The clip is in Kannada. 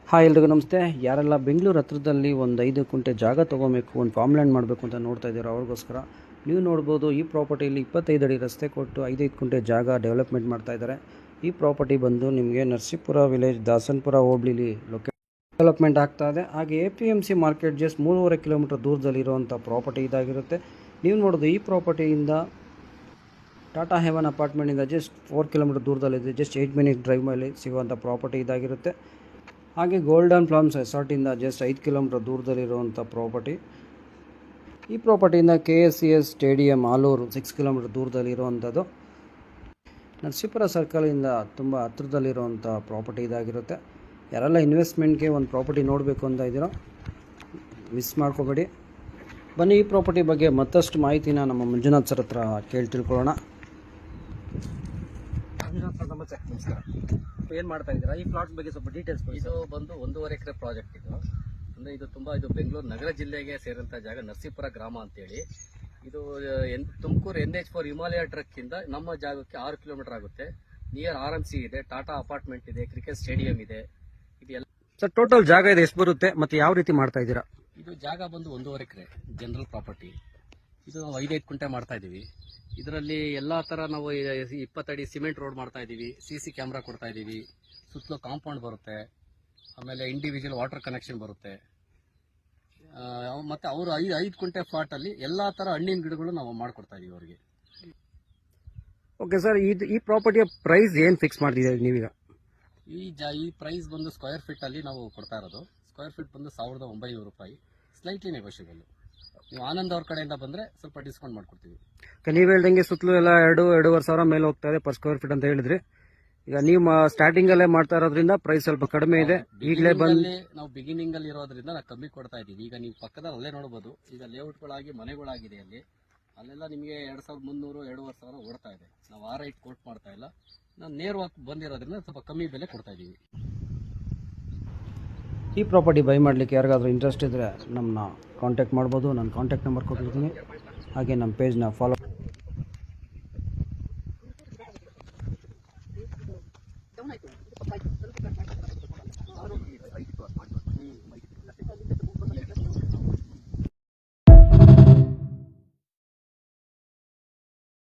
ಹಾಯ್ ಎಲ್ರಿಗೂ ನಮಸ್ತೆ. ಯಾರೆಲ್ಲ ಬೆಂಗಳೂರು ಹತ್ರದಲ್ಲಿ ಒಂದು 5 ಕುಂಟೆ ಜಾಗ ತೊಗೋಬೇಕು, ಒಂದು ಫಾರ್ಮ್ ಲ್ಯಾಂಡ್ ಮಾಡಬೇಕು ಅಂತ ನೋಡ್ತಾ ಇದ್ದೀರೋ ಅವ್ರಿಗೋಸ್ಕರ ನೀವು ನೋಡ್ಬೋದು. ಈ ಪ್ರಾಪರ್ಟಿಯಲ್ಲಿ 25 ಅಡಿ ರಸ್ತೆ ಕೊಟ್ಟು 5 ಕುಂಟೆ ಜಾಗ ಡೆವಲಪ್ಮೆಂಟ್ ಮಾಡ್ತಾ ಇದ್ದಾರೆ. ಈ ಪ್ರಾಪರ್ಟಿ ಬಂದು ನಿಮಗೆ ನರಸೀಪುರ ವಿಲೇಜ್ ದಾಸನಪುರ ಹೋಬಳಿಲಿ ಡೆವಲಪ್ಮೆಂಟ್ ಆಗ್ತಾ ಇದೆ. ಹಾಗೆ APMC ಮಾರ್ಕೆಟ್ ಜಸ್ಟ್ 3.5 ಕಿಲೋಮೀಟರ್ ದೂರದಲ್ಲಿರುವಂಥ ಪ್ರಾಪರ್ಟಿ ಇದಾಗಿರುತ್ತೆ. ನೀವು ನೋಡೋದು ಈ ಪ್ರಾಪರ್ಟಿಯಿಂದ ಟಾಟಾ ಹೆವನ್ ಅಪಾರ್ಟ್ಮೆಂಟಿಂದ ಜಸ್ಟ್ 4 ಕಿಲೋಮೀಟರ್ ದೂರದಲ್ಲಿದೆ. ಜಸ್ಟ್ 8 ಮಿನಿಟ್ ಡ್ರೈವ್ ಮೇಲೆ ಸಿಗುವಂಥ ಪ್ರಾಪರ್ಟಿ ಇದಾಗಿರುತ್ತೆ. ಹಾಗೆ ಗೋಲ್ಡನ್ ಪ್ಲಾಮ್ಸ್ ರೆಸಾರ್ಟಿಂದ ಜಸ್ಟ್ 5 ಕಿಲೋಮೀಟರ್ ದೂರದಲ್ಲಿರುವಂಥ ಪ್ರಾಪರ್ಟಿ. ಈ ಪ್ರಾಪರ್ಟಿಯಿಂದ KSCS ಸ್ಟೇಡಿಯಂ ಆಲೂರು 6 ಕಿಲೋಮೀಟರ್ ದೂರದಲ್ಲಿರುವಂಥದ್ದು. ನರಸೀಪುರ ಸರ್ಕಲಿಂದ ತುಂಬ ಹತ್ತಿರದಲ್ಲಿರುವಂಥ ಪ್ರಾಪರ್ಟಿ ಇದಾಗಿರುತ್ತೆ. ಯಾರೆಲ್ಲ ಇನ್ವೆಸ್ಟ್ಮೆಂಟ್ಗೆ ಒಂದು ಪ್ರಾಪರ್ಟಿ ನೋಡಬೇಕು ಅಂತ ಇದ್ದೀರೋ ಮಿಸ್ ಮಾಡ್ಕೋಬೇಡಿ. ಬನ್ನಿ ಈ ಪ್ರಾಪರ್ಟಿ ಬಗ್ಗೆ ಮತ್ತಷ್ಟು ಮಾಹಿತಿನ ನಮ್ಮ ಮಂಜುನಾಥ್ ಸರ್ ಹತ್ರ ಕೇಳಿ ತಿಳ್ಕೊಳ್ಳೋಣ. ಮಂಜುನಾಥ್ ಸರ್ ನಮಸ್ತೆ. ನಮಸ್ಕಾರ. ಏನು ಮಾಡ್ತಾ ಇದ್ದೀರಾ? ಈ ಪ್ಲಾಟ್ ಬಗ್ಗೆ ಸ್ವಲ್ಪ ಡೀಟೇಲ್ಸ್. ಇದು ಬಂದು 1.5 ಎಕರೆ ಪ್ರಾಜೆಕ್ಟ್ ಇದು. ಅಂದರೆ ಇದು ಬೆಂಗಳೂರು ನಗರ ಜಿಲ್ಲೆಗೆ ಸೇರಿದಂಥ ಜಾಗ ನರಸೀಪುರ ಗ್ರಾಮ ಅಂತೇಳಿ. ಇದು ತುಮಕೂರು NH4 ಹಿಮಾಲಯ ಟ್ರಕ್ಕಿಂದ ನಮ್ಮ ಜಾಗಕ್ಕೆ 6 ಕಿಲೋಮೀಟರ್ ಆಗುತ್ತೆ. ನಿಯರ್ RMC ಇದೆ, ಟಾಟಾ ಅಪಾರ್ಟ್ಮೆಂಟ್ ಇದೆ, ಕ್ರಿಕೆಟ್ ಸ್ಟೇಡಿಯಂ ಇದೆ. ಇದೆಲ್ಲ ಸರ್ ಟೋಟಲ್ ಜಾಗ ಇದೆ ಎಷ್ಟು ಬರುತ್ತೆ ಮತ್ತು ಯಾವ ರೀತಿ ಮಾಡ್ತಾ ಇದ್ದೀರಾ? ಇದು ಜಾಗ ಬಂದು 1.5 ಎಕರೆ ಜನರಲ್ ಪ್ರಾಪರ್ಟಿ. ಇದು ನಾವು 5 ಕುಂಟೆ ಮಾಡ್ತಾ ಇದ್ದೀವಿ. ಇದರಲ್ಲಿ ಎಲ್ಲಾ ತರ ನಾವು 20 ಅಡಿ ಸಿಮೆಂಟ್ ರೋಡ್ ಮಾಡ್ತಾ ಇದ್ದೀವಿ. CC ಕ್ಯಾಮ್ರಾ ಕೊಡ್ತಾ ಇದ್ದೀವಿ. ಸುತ್ತಲೂ ಕಾಂಪೌಂಡ್ ಬರುತ್ತೆ. ಆಮೇಲೆ ಇಂಡಿವಿಜುವಲ್ ವಾಟರ್ ಕನೆಕ್ಷನ್ ಬರುತ್ತೆ. ಮತ್ತೆ ಅವರು 5 ಕುಂಟೆ ಫ್ಲಾಟ್ ಅಲ್ಲಿ ಎಲ್ಲಾ ತರ ಹಣ್ಣಿನ ಗಿಡಗಳು ನಾವು ಮಾಡ್ಕೊಡ್ತಾ ಇದೀವಿ ಅವರಿಗೆ. ಓಕೆ ಸರ್, ಈ ಪ್ರಾಪರ್ಟಿಯ ಪ್ರೈಸ್ ಏನು ಫಿಕ್ಸ್ ಮಾಡ್ತಿದ್ದೀರಿ ನೀವೀಗ? ಈ ಪ್ರೈಸ್ ಬಂದು ಸ್ಕ್ವೇರ್ ಫೀಟ್ ಅಲ್ಲಿ ನಾವು ಕೊಡ್ತಾ ಇರೋದು. ಸ್ಕ್ವೇರ್ ಫೀಟ್ ಬಂದು 1900 ರೂಪಾಯಿ. Slightly negotiable. ನೀವು ಆನಂದ್ ಅವ್ರ ಕಡೆಯಿಂದ ಬಂದ್ರೆ ಸ್ವಲ್ಪ ಡಿಸ್ಕೌಂಟ್ ಮಾಡ್ಕೊಡ್ತೀವಿ. ನೀವು ಹೇಳ್ದಂಗೆ ಸುತ್ತಲೂ ಎಲ್ಲ 2-2.5 ಸಾವಿರ ಮೇಲೆ ಹೋಗ್ತಾ ಇದೆ ಪರ್ ಸ್ಕ್ವೇರ್ ಫೀಟ್ ಅಂತ ಹೇಳಿದ್ರಿ. ಈಗ ನೀವು ಸ್ಟಾರ್ಟಿಂಗ್ ಅಲ್ಲೇ ಮಾಡ್ತಾ ಇರೋದ್ರಿಂದ ಪ್ರೈಸ್ ಸ್ವಲ್ಪ ಕಡಿಮೆ ಇದೆ. ಈಗಲೇ ಬಂದು ನಾವು ಬಿಗಿನಿಂಗ್ ಅಲ್ಲಿ ಇರೋದ್ರಿಂದ ನಾವು ಕಮ್ಮಿ ಕೊಡ್ತಾ ಇದೀವಿ. ಈಗ ನೀವು ಪಕ್ಕದಲ್ಲಿ ಅಲ್ಲೇ ನೋಡಬಹುದು. ಈಗ ಲೇಔಟ್ಗಳಾಗಿ ಮನೆಗಳಾಗಿದೆ ಅಲ್ಲಿ. ಅಲ್ಲೆಲ್ಲ ನಿಮಗೆ 2300-2500 ಓಡ್ತಾ ಇದೆ. ನಾವು ಆ ರೈಟ್ ಕೋಟ್ ಮಾಡ್ತಾ ಇಲ್ಲ. ನಾವು ನೇರವಾಗಿ ಬಂದಿರೋದ್ರಿಂದ ಸ್ವಲ್ಪ ಕಮ್ಮಿ ಬೆಲೆ ಕೊಡ್ತಾ ಇದೀವಿ. ಈ ಪ್ರಾಪರ್ಟಿ ಬೈ ಮಾಡಲಿಕ್ಕೆ ಯಾರಿಗಾದ್ರೂ ಇಂಟ್ರೆಸ್ಟ್ ಇದ್ದರೆ ನಮ್ಮನ್ನ ಕಾಂಟ್ಯಾಕ್ಟ್ ಮಾಡ್ಬೋದು. ನಾನು ಕಾಂಟ್ಯಾಕ್ಟ್ ನಂಬರ್ ಕೊಟ್ಟಿರ್ತೀನಿ. ಹಾಗೆ ನಮ್ಮ ಪೇಜ್ನ ಫಾಲೋ